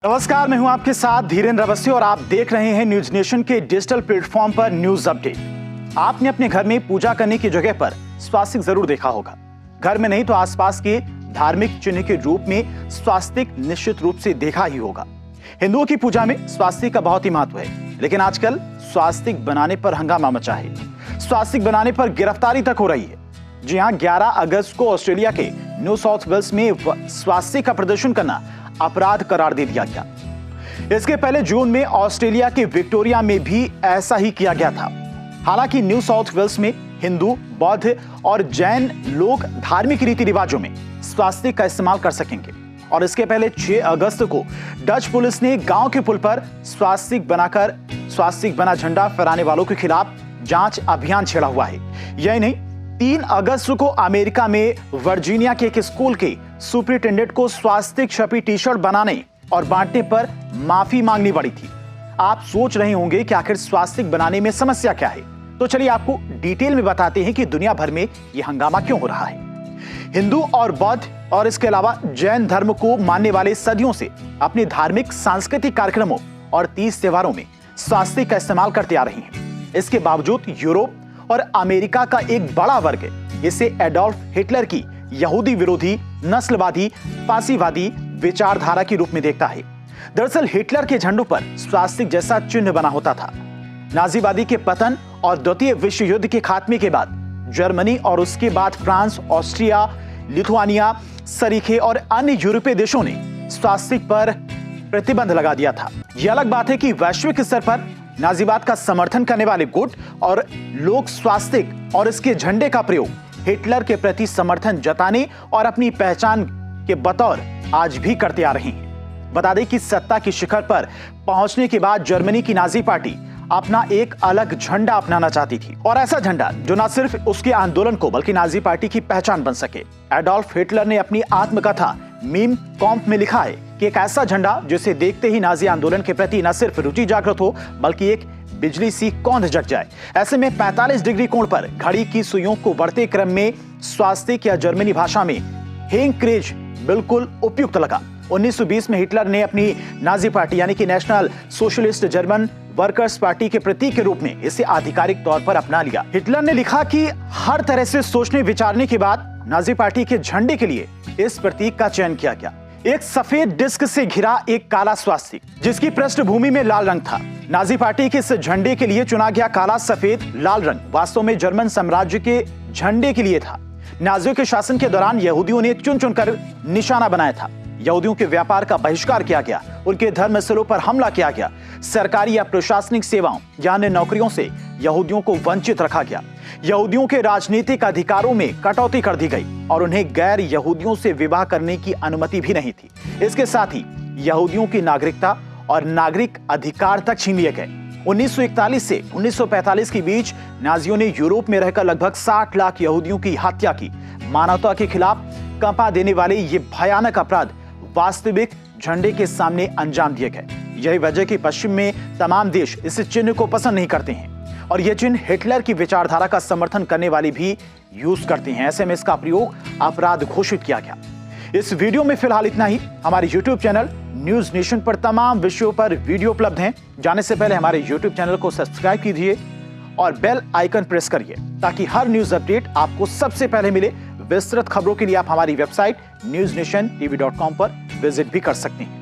नमस्कार, मैं हूं आपके साथ धीरेन्द्र अवस्थी और आप देख रहे हैं न्यूज नेशन के डिजिटल प्लेटफॉर्म पर न्यूज अपडेट। आपने अपने घर में पूजा करने की जगह पर स्वास्तिक जरूर देखा होगा। घर में नहीं तो आसपास के धार्मिक चिन्ह के रूप में स्वास्तिक निश्चित रूप से देखा ही होगा। हिंदुओं की पूजा में स्वास्तिक का बहुत ही महत्व है, लेकिन आजकल स्वास्तिक बनाने पर हंगामा मचा है। स्वास्तिक बनाने पर गिरफ्तारी तक हो रही है। जी हां, 11 अगस्त को ऑस्ट्रेलिया के न्यू साउथ वेल्स में स्वास्तिक का प्रदर्शन करना अपराध करार दे दिया गया। इसके पहले जून में ऑस्ट्रेलिया के विक्टोरिया में भी ऐसा ही किया गया था। हालांकि न्यू साउथ वेल्स में हिंदू, बौद्ध और जैन लोग धार्मिक रीति रिवाजों में स्वास्तिक का इस्तेमाल कर सकेंगे। और इसके पहले 6 अगस्त को डच पुलिस ने गांव के पुल पर स्वास्तिक बना झंडा फहराने वालों के खिलाफ जांच अभियान छेड़ा हुआ है। यही नहीं, 3 अगस्त को अमेरिका में वर्जीनिया के एक स्कूल के सुपरिटेंडेंट को स्वास्तिक छपी टी शर्ट बनाने और बांटने पर माफी मांगनी पड़ी थी। आप सोच रहे होंगे कि आखिर स्वास्तिक बनाने में समस्या क्या है, तो चलिए आपको डिटेल में बताते हैं कि दुनिया भर में यह हंगामा क्यों हो रहा है। हिंदू और बौद्ध और इसके अलावा जैन धर्म को मानने वाले सदियों से अपने धार्मिक सांस्कृतिक कार्यक्रमों और तीज त्योहारों में स्वास्तिक का इस्तेमाल करते आ रहे हैं। इसके बावजूद यूरोप और अमेरिका का एक बड़ा वर्ग इसे एडोल्फ हिटलर की यहूदी विरोधी, नस्लवादी, फांसीवादी विचारधारा के रूप में देखता है। दरअसल हिटलर के झंडों पर स्वास्तिक जैसा चिन्ह बना होता था। नाजीवादी के पतन और द्वितीय विश्व युद्ध के खात्मे के बाद जर्मनी और उसके बाद फ्रांस, ऑस्ट्रिया, लिथुआनिया सरीखे और अन्य यूरोपीय देशों ने स्वास्तिक पर प्रतिबंध लगा दिया था। यह अलग बात है कि वैश्विक स्तर पर नाजीवाद का समर्थन करने वाले गुट और लोग स्वास्तिक और इसके झंडे का प्रयोग हिटलर के प्रति समर्थन जताने और अपनी पहचान के बतौर आज भी करते आ रहे हैं। बता दें कि सत्ता की शिखर पर पहुंचने के बाद जर्मनी की नाजी पार्टी अपना एक अलग झंडा अपनाना चाहती थी, और ऐसा झंडा जो न सिर्फ उसके आंदोलन को बल्कि नाजी पार्टी की पहचान बन सके। एडोल्फ हिटलर ने अपनी आत्मकथा मीम कॉम्प में लिखा है कि एक ऐसा झंडा जिसे देखते ही नाजी आंदोलन के प्रति न सिर्फ रुचि जागृत हो बल्कि एक बिजली सी कौंध जग जाए। ऐसे में 45 डिग्री कोण पर घड़ी की सुइयों को बढ़ते क्रम में स्वास्तिक या जर्मनी भाषा में हेंक्रेज बिल्कुल उपयुक्त लगा। 1920 में हिटलर ने अपनी नाजी पार्टी यानी कि national socialist German workers party के प्रतीक के रूप में इसे आधिकारिक तौर पर अपना लिया। हिटलर ने लिखा कि हर तरह से सोचने विचारने के बाद नाजी पार्टी के झंडे के लिए इस प्रतीक का चयन किया गया। एक सफेद डिस्क से घिरा एक काला स्वास्तिक जिसकी पृष्ठभूमि में लाल रंग था। नाजी पार्टी के इस झंडे के लिए चुना गया काला, सफेद, लाल रंग वास्तव में जर्मन साम्राज्य के झंडे के लिए था। नाजियों के शासन के दौरान यहूदियों ने चुन चुनकर निशाना बनाया था। यहूदियों के व्यापार का बहिष्कार किया गया, उनके धर्मस्थलों पर हमला किया गया, सरकारी या प्रशासनिक सेवाओं या अन्य नौकरियों से यहूदियों को वंचित रखा गया, यहूदियों के राजनीतिक अधिकारों में कटौती कर दी गई और उन्हें गैर यहूदियों से विवाह करने की अनुमति भी नहीं थी। इसके साथ ही यहूदियों की नागरिकता और नागरिक अधिकार तक छीन लिए गए। 1941 से 1945 के बीच नाजियों ने यूरोप में रहकर लगभग 60 लाख यहूदियों की हत्या की। मानवता के खिलाफ कंपा देने वाले ये भयानक अपराध वास्तविक झंडे के सामने अंजाम दिए गए। यही वजह कि पश्चिम में तमाम देश इस चिन्ह को पसंद नहीं करते हैं और यह चिन्ह हिटलर की विचारधारा का समर्थन करने वाले भी यूज करते हैं। ऐसे में इसका प्रयोग अपराध घोषित किया गया। इस वीडियो में फिलहाल इतना ही। हमारे यूट्यूब चैनल न्यूज नेशन पर तमाम विषयों पर वीडियो उपलब्ध हैं। जाने से पहले हमारे यूट्यूब चैनल को सब्सक्राइब कीजिए और बेल आइकन प्रेस करिए ताकि हर न्यूज अपडेट आपको सबसे पहले मिले। विस्तृत खबरों के लिए आप हमारी वेबसाइट newsnationtv.com पर विजिट भी कर सकते हैं।